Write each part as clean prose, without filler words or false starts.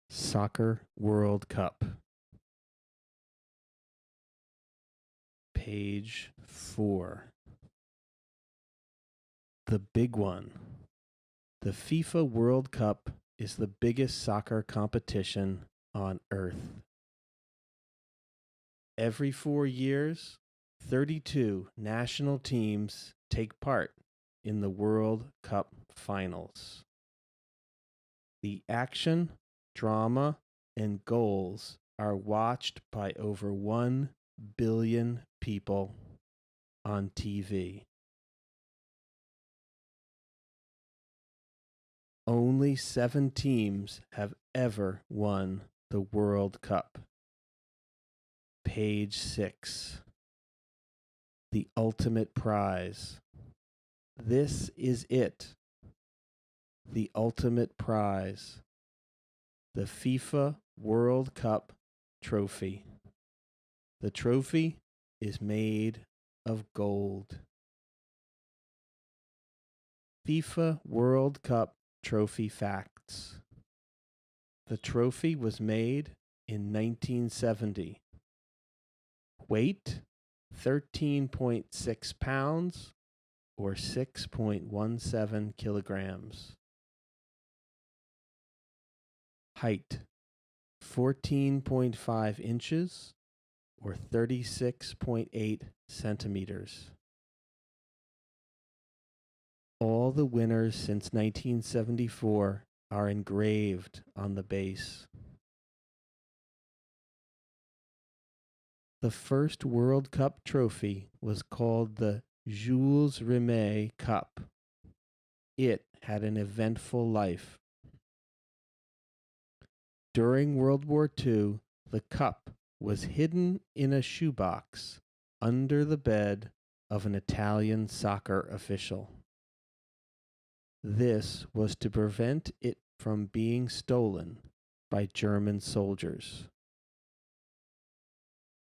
Soccer World Cup. Page 4. The big one. The FIFA World Cup is the biggest soccer competition on earth. Every 4 years, 32 national teams take part in the World Cup finals. The action, drama, and goals are watched by over 1 billion people on TV. Only 7 teams have ever won the World Cup. Page 6. The ultimate prize. This is it. The ultimate prize. The FIFA World Cup trophy. The trophy is made of gold. FIFA World Cup trophy facts. The trophy was made in 1970. Weight 13.6 pounds or 6.17 kilograms. Height 14.5 inches or 36.8 centimeters. All the winners since 1974 are engraved on the base. The first World Cup trophy was called the Jules Rimet Cup. It had an eventful life. During World War II, the cup was hidden in a shoebox under the bed of an Italian soccer official. This was to prevent it from being stolen by German soldiers.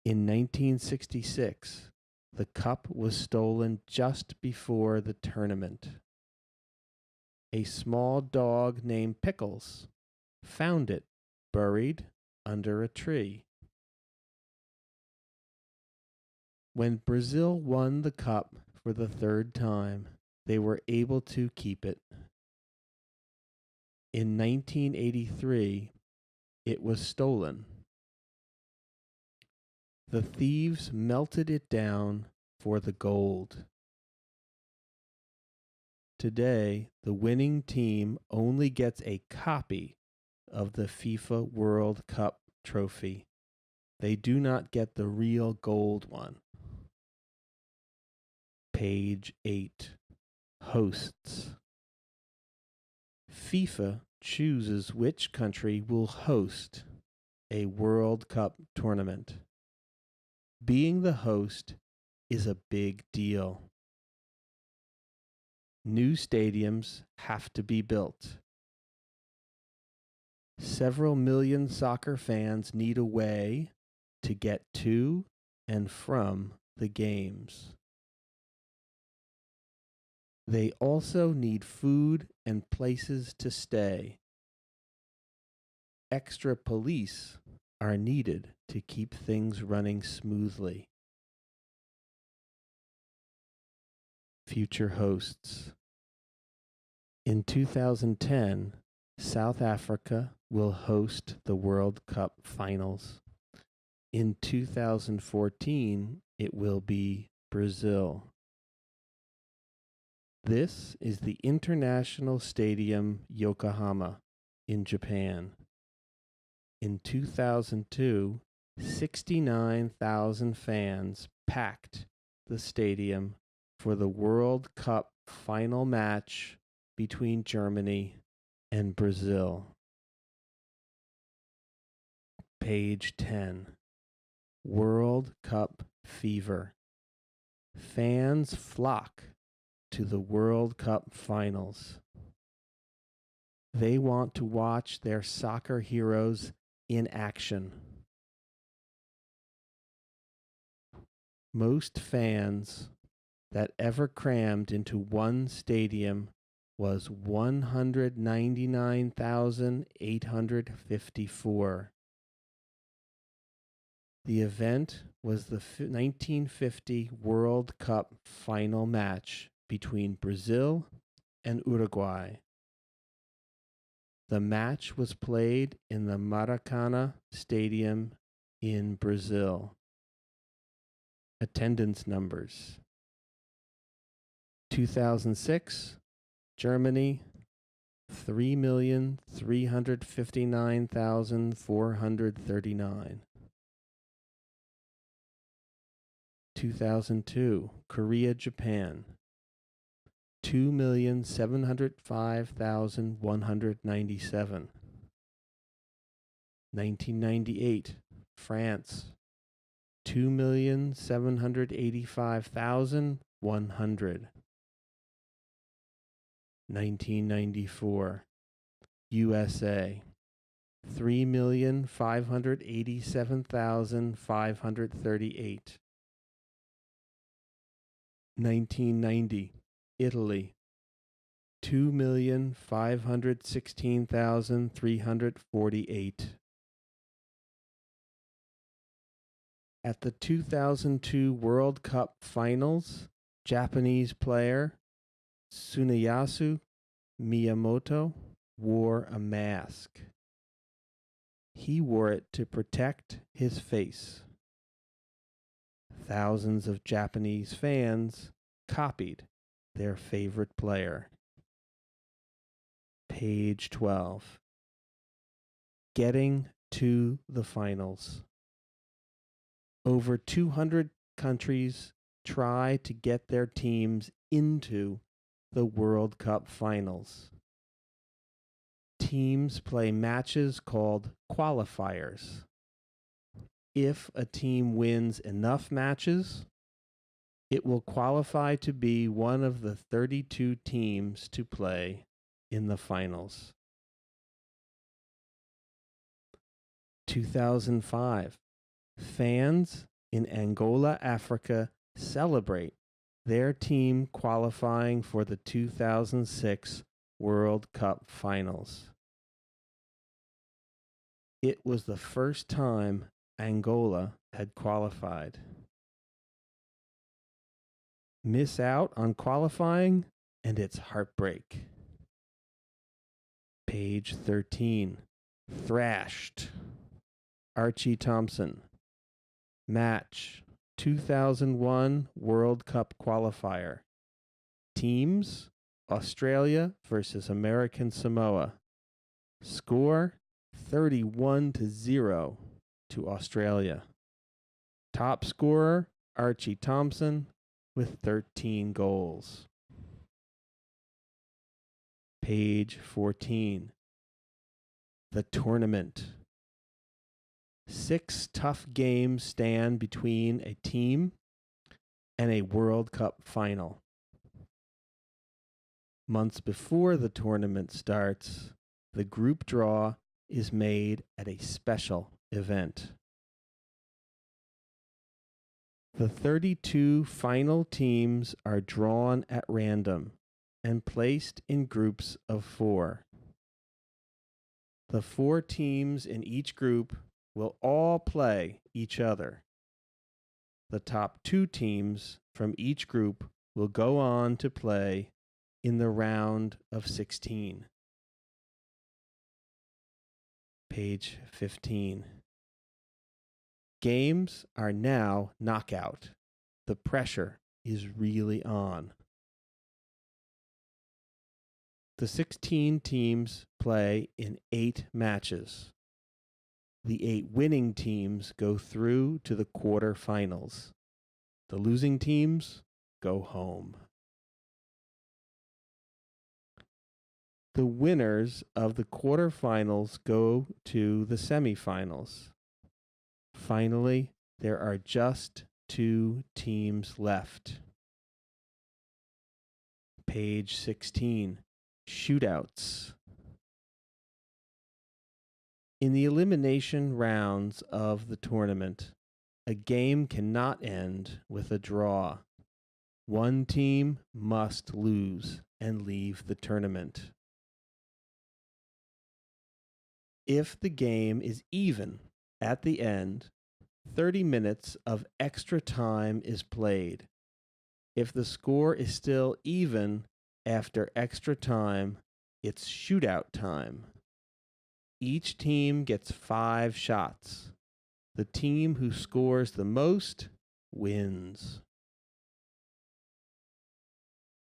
In 1966, the cup was stolen just before the tournament. A small dog named Pickles found it buried under a tree. When Brazil won the cup for the 3rd time, they were able to keep it. In 1983, it was stolen. The thieves melted it down for the gold. Today, the winning team only gets a copy of the FIFA World Cup trophy. They do not get the real gold one. Page 8. Hosts. FIFA chooses which country will host a World Cup tournament. Being the host is a big deal. New stadiums have to be built. Several million soccer fans need a way to get to and from the games. They also need food and places to stay. Extra police are needed to keep things running smoothly. Future hosts. In 2010, South Africa will host the World Cup finals. In 2014, it will be Brazil. This is the International Stadium Yokohama in Japan. In 2002, 69,000 fans packed the stadium for the World Cup final match between Germany and Brazil. Page 10. World Cup fever. Fans flock to the World Cup finals. They want to watch their soccer heroes in action. Most fans that ever crammed into one stadium was 199,854. The event was the 1950 World Cup final match between Brazil and Uruguay. The match was played in the Maracanã Stadium in Brazil. Attendance numbers: 2006, Germany, 3,359,439. 2002, Korea, Japan, 2,705,197. 1998, France, 2,785,100. 1994, USA, 3,587,538. 1990, Italy, 2,516,348. At the 2002 World Cup Finals, Japanese player Tsuneyasu Miyamoto wore a mask. He wore it to protect his face. Thousands of Japanese fans copied their favorite player. Page 12. Getting to the finals. Over 200 countries try to get their teams into the World Cup finals. Teams play matches called qualifiers. If a team wins enough matches, it will qualify to be one of the 32 teams to play in the finals. 2005. Fans in Angola, Africa celebrate their team qualifying for the 2006 World Cup Finals. It was the first time Angola had qualified. Miss out on qualifying, and it's heartbreak. Page 13. Thrashed. Archie Thompson. Match. 2001 World Cup qualifier. Teams: Australia versus American Samoa. Score: 31-0 to Australia. Top scorer: Archie Thompson with 13 goals. Page 14. The tournament. 6 tough games stand between a team and a World Cup final. Months before the tournament starts, the group draw is made at a special event. The 32 final teams are drawn at random and placed in groups of 4. The 4 teams in each group will all play each other. The top 2 teams from each group will go on to play in the round of 16. Page 15. Games are now knockout. The pressure is really on. The 16 teams play in 8 matches. The 8 winning teams go through to the quarterfinals. The losing teams go home. The winners of the quarterfinals go to the semifinals. Finally, there are just 2 teams left. Page 16. Shootouts. In the elimination rounds of the tournament, a game cannot end with a draw. One team must lose and leave the tournament. If the game is even at the end, 30 minutes of extra time is played. If the score is still even after extra time, it's shootout time. Each team gets 5 shots. The team who scores the most wins.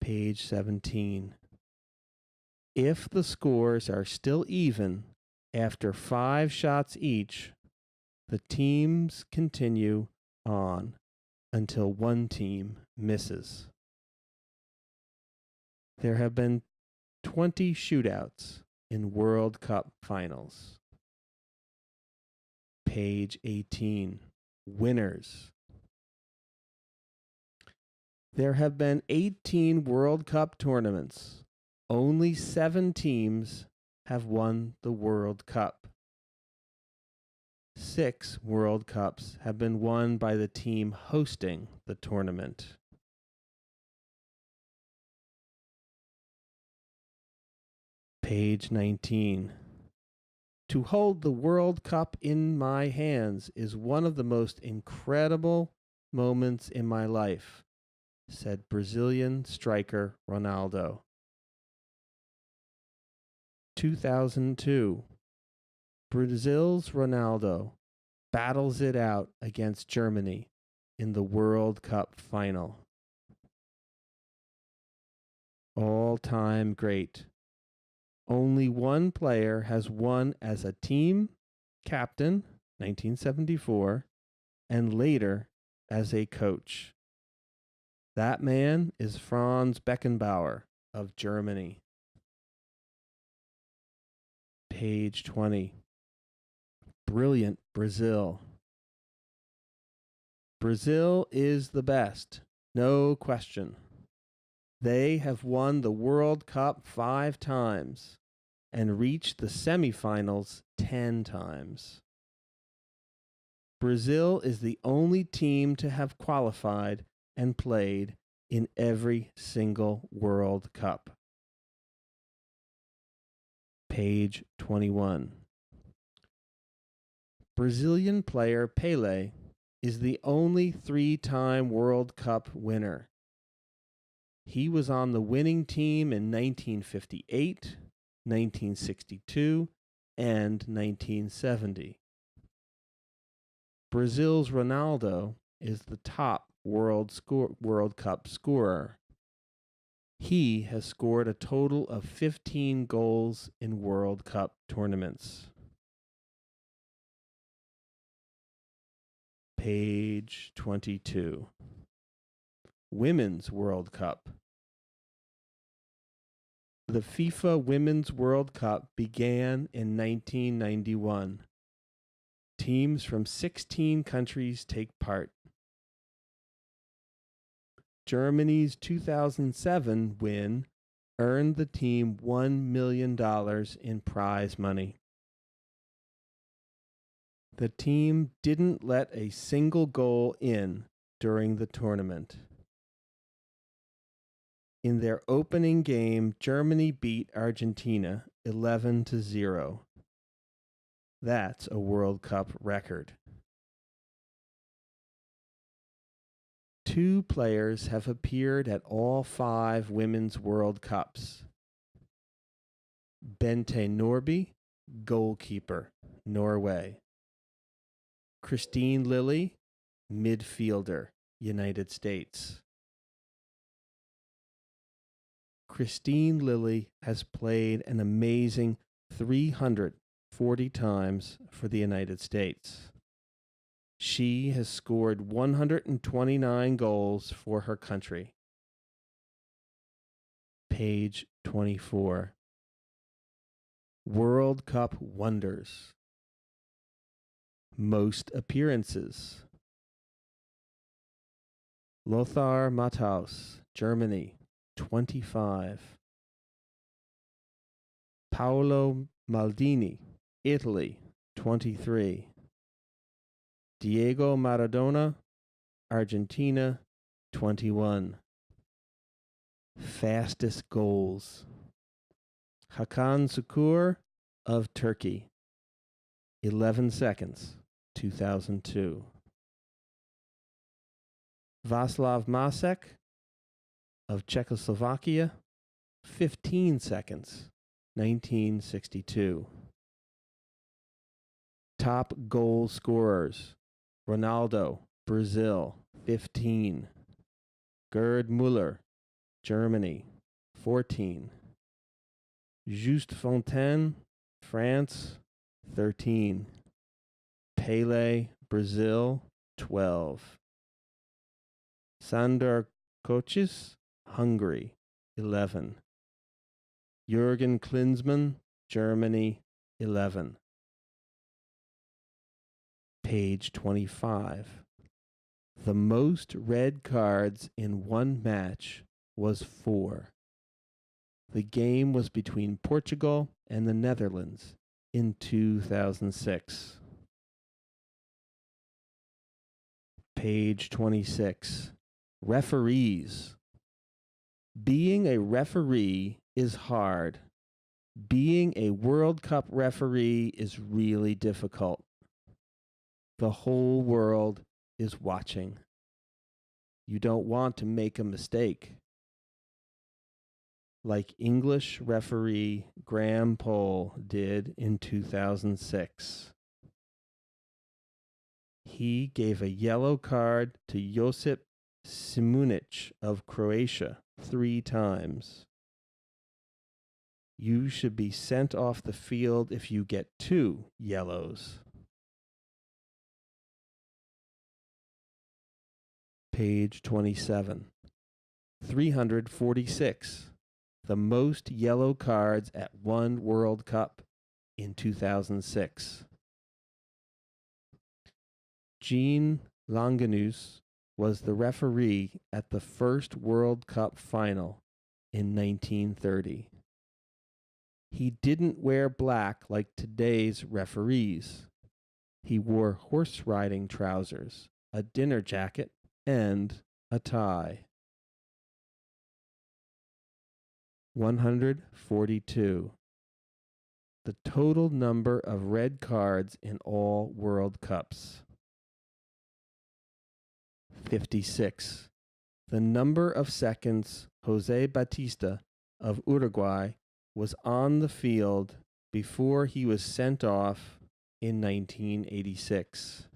Page 17. If the scores are still even after 5 shots each, the teams continue on until one team misses. There have been 20 shootouts in World Cup finals. Page 18. Winners. There have been 18 World Cup tournaments. Only 7 teams have won the World Cup. 6 World Cups have been won by the team hosting the tournament. Page 19. To hold the World Cup in my hands is one of the most incredible moments in my life, said Brazilian striker Ronaldo. 2002. Brazil's Ronaldo battles it out against Germany in the World Cup final. All-time great. Only one player has won as a team captain, 1974, and later as a coach. That man is Franz Beckenbauer of Germany. Page 20. Brilliant Brazil. Brazil is the best, no question. They have won the World Cup 5 times and reached the semifinals 10 times. Brazil is the only team to have qualified and played in every single World Cup. Page 21. Brazilian player Pelé is the only 3-time World Cup winner. He was on the winning team in 1958, 1962, and 1970. Brazil's Ronaldo is the top World Cup scorer. He has scored a total of 15 goals in World Cup tournaments. Page 22. Women's World Cup. The FIFA Women's World Cup began in 1991. Teams from 16 countries take part. Germany's 2007 win earned the team $1 million in prize money. The team didn't let a single goal in during the tournament. In their opening game, Germany beat Argentina 11-0. That's a World Cup record. 2 players have appeared at all 5 Women's World Cups. Bente Nordby, goalkeeper, Norway. Kristine Lilly, midfielder, United States. Kristine Lilly has played an amazing 340 times for the United States. She has scored 129 goals for her country. Page 24. World Cup wonders. Most appearances. Lothar Matthaus, Germany, 25. Paolo Maldini, Italy, 23. Diego Maradona, Argentina, 21. Fastest goals. Hakan Şükür of Turkey, 11 seconds, 2002. Václav Masek of Czechoslovakia, 15 seconds, 1962. Top goal scorers. Ronaldo, Brazil, 15. Gerd Müller, Germany, 14. Just Fontaine, France, 13. Pele, Brazil, 12. Sandor Kocsis, Hungary, 11. Jürgen Klinsmann, Germany, 11. Page 25. The most red cards in one match was 4. The game was between Portugal and the Netherlands in 2006. Page 26. Referees. Being a referee is hard. Being a World Cup referee is really difficult. The whole world is watching. You don't want to make a mistake. Like English referee Graham Poll did in 2006. He gave a yellow card to Josip Simunic of Croatia 3 times. You should be sent off the field if you get 2 yellows. Page 27. 346. The most yellow cards at one World Cup in 2006. Jean Longanus was the referee at the first World Cup final in 1930. He didn't wear black like today's referees. He wore horse riding trousers, a dinner jacket, and a tie. 142. The total number of red cards in all World Cups. 56. The number of seconds Jose Batista of Uruguay was on the field before he was sent off in 1986.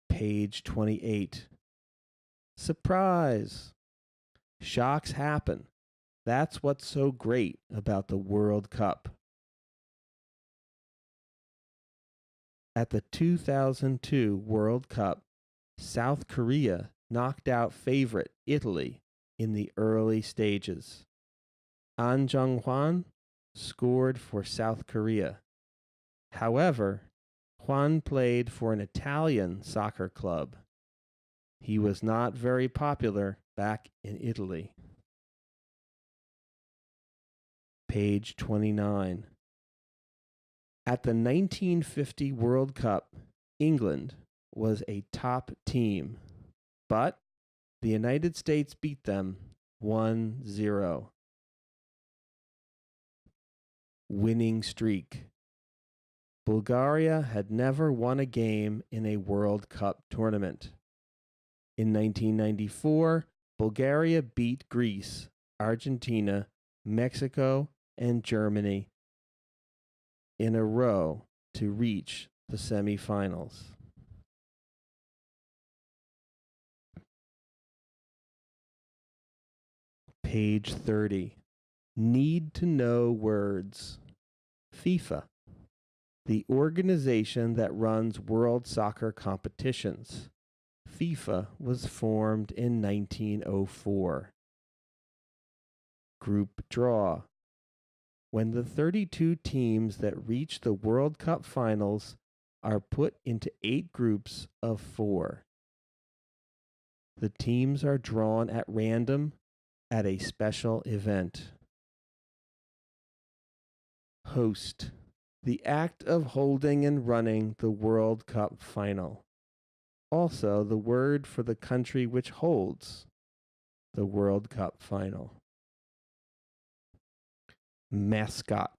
Page 28. Surprise! Shocks happen. That's what's so great about the World Cup. At the 2002 World Cup, South Korea knocked out favorite Italy in the early stages. An Jung-hwan scored for South Korea. However, Hwan played for an Italian soccer club. He was not very popular back in Italy. Page 29. At the 1950 World Cup, England was a top team, but the United States beat them 1-0. Winning streak. Bulgaria had never won a game in a World Cup tournament. In 1994, Bulgaria beat Greece, Argentina, Mexico, and Germany in a row to reach the semifinals. Page 30. Need to know words. FIFA, the organization that runs world soccer competitions. FIFA was formed in 1904. Group draw. When the 32 teams that reach the World Cup finals are put into 8 groups of 4. The teams are drawn at random at a special event. Host. The act of holding and running the World Cup final. Also the word for the country which holds. the World Cup final. Mascot.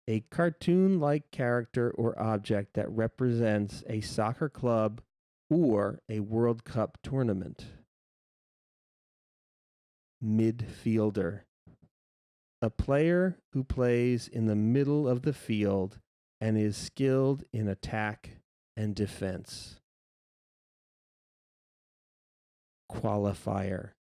A cartoon-like character or object that represents a soccer club or a World Cup tournament. Midfielder. A player who plays in the middle of the field and is skilled in attack and defense. Qualifier.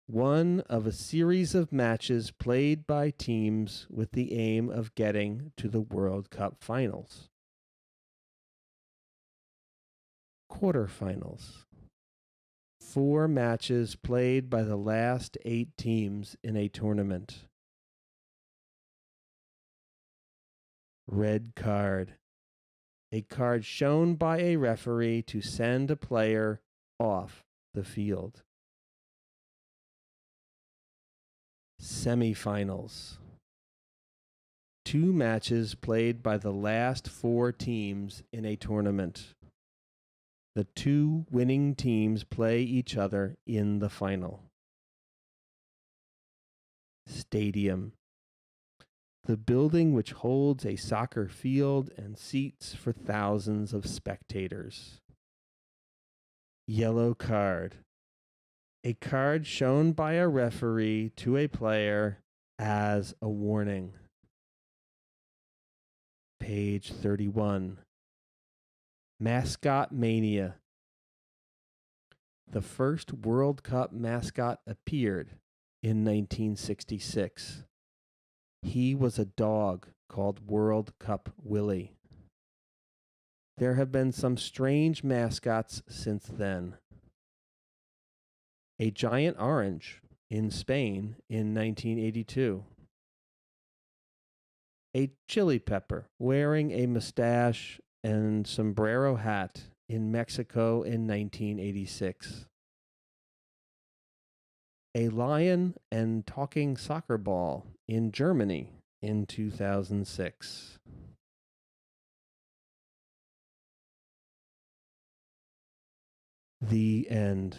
One of a series of matches played by teams with the aim of getting to the World Cup finals. Quarterfinals. 4 matches played by the last 8 teams in a tournament. Red card. A card shown by a referee to send a player off the field. Semifinals. 2 matches played by the last 4 teams in a tournament. The 2 winning teams play each other in the final. Stadium. The building which holds a soccer field and seats for thousands of spectators. Yellow card. A card shown by a referee to a player as a warning. Page 31. Mascot Mania. The first World Cup mascot appeared in 1966. He was a dog called World Cup Willie. There have been some strange mascots since then. A giant orange in Spain in 1982. A chili pepper wearing a mustache and sombrero hat in Mexico in 1986. A lion and talking soccer ball in Germany in 2006. The end.